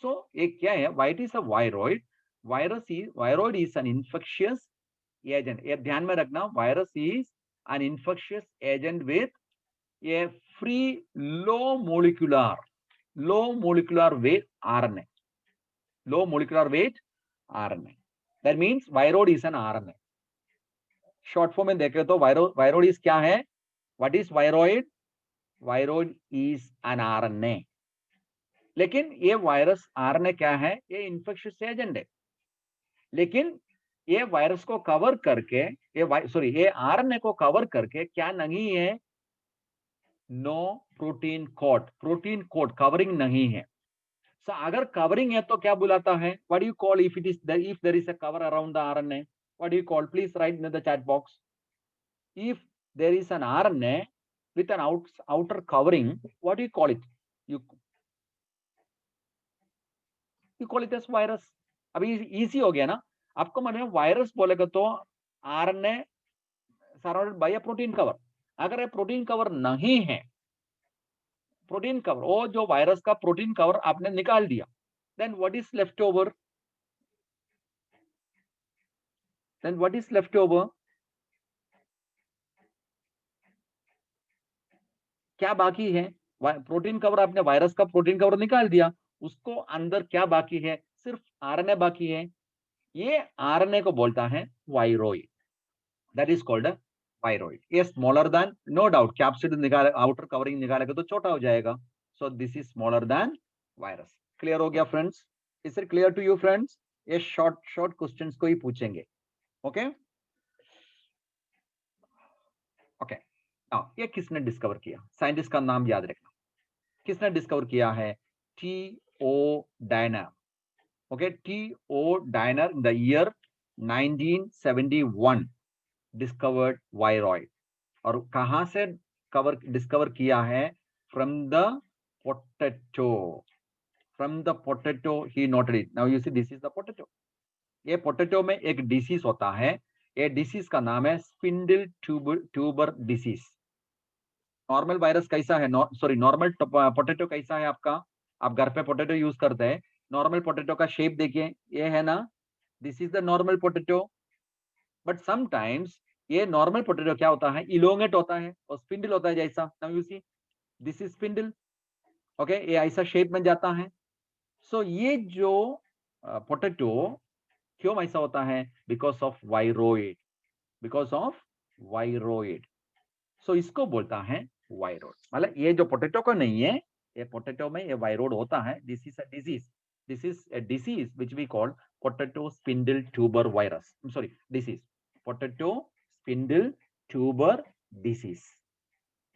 सो ये क्या है? White is a viroid. Viroid is an infectious agent. ये ध्यान में रखना, virus is an infectious agent with a free low molecular weight RNA. Low molecular weight RNA. That means viroid is an RNA. Short form में देखें तो viroid is क्या है? What is viroid? Viroid is an RNA. लेकिन ये virus RNA क्या है? ये इन्फेक्शियस एजेंट है। लेकिन ये वायरस को कवर करके, ये आरएनए को कवर करके क्या नहीं है? नो प्रोटीन कोड कवरिंग नहीं है। So, अगर कवरिंग है तो क्या बुलाता है? What do you call if there is a cover around the RNA? What do you call? Please write in the chat box. If there is an RNA with an outer covering, what do you call it? You call it as virus. अभी easy हो गया ना? आपको मालूम है virus बोलेगा तो RNA surrounded by a protein cover. अगर ये प्रोटीन कवर नहीं है, प्रोटीन कवर, वो जो वायरस का प्रोटीन कवर आपने निकाल दिया, then what is left over? क्या बाकी है? प्रोटीन कवर, आपने वायरस का प्रोटीन कवर निकाल दिया, उसको अंदर क्या बाकी है? सिर्फ आरएनए बाकी है। ये आरएनए को बोलता है viroid. That is called viroid. ये smaller than, no doubt, capsid निकाले, आउटर कवरिंग निकालेगा तो छोटा हो जाएगा। So this is smaller than virus. Clear हो गया friends? Is it clear to you friends? ये शॉर्ट क्वेश्चंस को ही पूछेंगे। Okay okay. ये किसने डिस्कवर किया? साइंटिस्ट का नाम याद रखना। किसने डिस्कवर किया है? T.O. Diner. Okay, T.O. Diner in the year 1971 discovered viroid. और कहां से डिस्कवर किया है? From the potato. From the potato he noted it. Now you see this is the potato. ये पोटैटो में एक डिसीज होता है, ये डिसीज का नाम है spindle tuber disease. Normal virus कैसा है? नॉर्मल पोटैटो कैसा है आपका? आप घर पे पोटैटो यूज करते हैं, नॉर्मल पोटैटो का शेप देखिए, ये है ना, this is the normal potato. But sometimes ये नॉर्मल पोटैटो क्या होता है, इलोंगेट होता है और स्पिंडल होता है जैसा। Now you see this is spindle, okay, ये ऐसा शेप में जाता है। सो ये जो पोटैटो क्यों ऐसा होता है, because of viroid, because of viroid. So इसको बोलता है वायरोड। मतलब ये जो पोटैटो का नहीं है, ये पोटैटो में ये वायरोड होता है। This is a disease, this is a disease which we call potato spindle tuber virus, sorry disease, potato spindle tuber disease.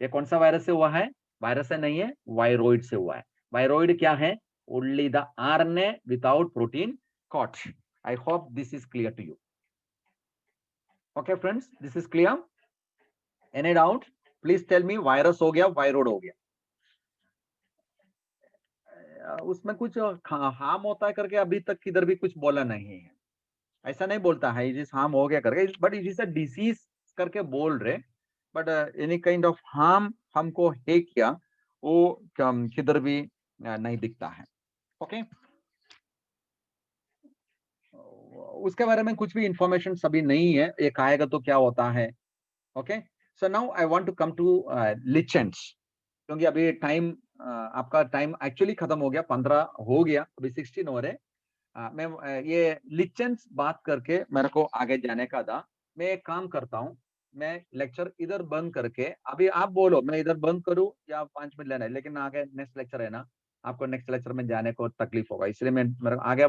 ये कौन सा वायरस से हुआ है, वायरस से नहीं है, वायरोइड से हुआ है। वायरोइड क्या है, only the RNA without protein coat. I hope this is clear to you. Okay friends, this is clear, any doubt? Please tell me, virus हो गया, वायरोड हो गया, उसमें कुछ हार्म होता है करके अभी तक किधर भी कुछ बोला नहीं है। ऐसा नहीं बोलता है इस हार्म हो गया करके, but it is a disease करके बोल रहे। But any kind of harm हमको है क्या, वो किधर भी नहीं दिखता है। ओके, उसके बारे में कुछ भी इंफॉर्मेशन सभी नहीं है, ये खाएगा तो क्या होता है। Okay, so now I want to come to lichens, क्योंकि अभी टाइम आपका टाइम एक्चुअली खत्म हो गया, 15 हो गया, अभी 16 हो रहे। मैं ये लिचेंस बात करके मेरे को आगे जाने का था। मैं एक काम करता हूँ, मैं लेक्चर इधर बंद करके, अभी आप बोलो मैं इधर बंद करूँ या 5 मिनट लेना है, लेकिन आगे नेक्स्ट लेक्चर है ना, आपको नेक्स्ट लेक्चर में जाने को तकलीफ होगा, इसलिए मैं मेरे आगे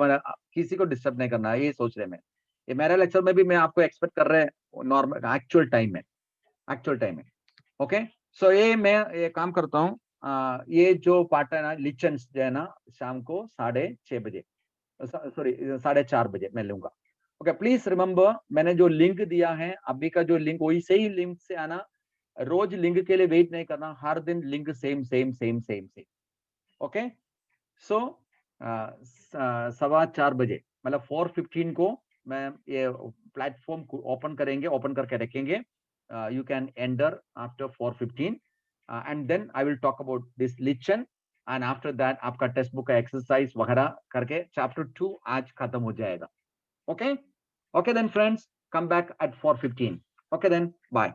किसी को डिस्टर्ब नहीं करना है, ये सोच रहे मैं। ये मेरा लेक्चर में भी मैं आपको एक्सपेक्ट कर रहे हैं नॉर्मल एक्चुअल टाइम में, एक्चुअल टाइम में। ओके, सो ये मैं ये काम करता हूँ, ये जो पार्ट है ना लिचेंस जो है ना, शाम को 6:30 बजे, सॉरी 4:30 बजे मैं लूंगा। ओके, प्लीज रिमेंबर, मैंने जो लिंक दिया है अभी का, जो लिंक वही सही लिंक से आना, रोज लिंक के लिए वेट नहीं करना, हर दिन link same same same same same. Okay, so 4:15 मतलब 4:15 को मैं ये प्लेटफॉर्म को ओपन करेंगे, ओपन करके रखेंगे। You can enter after 4:15 and then I will talk about this lichen, and after that आपका टेक्स्ट बुक का एक्सरसाइज वगैरह करके चैप्टर 2 आज खत्म हो जाएगा। Okay, okay then friends, come back at 4:15. Okay then, bye.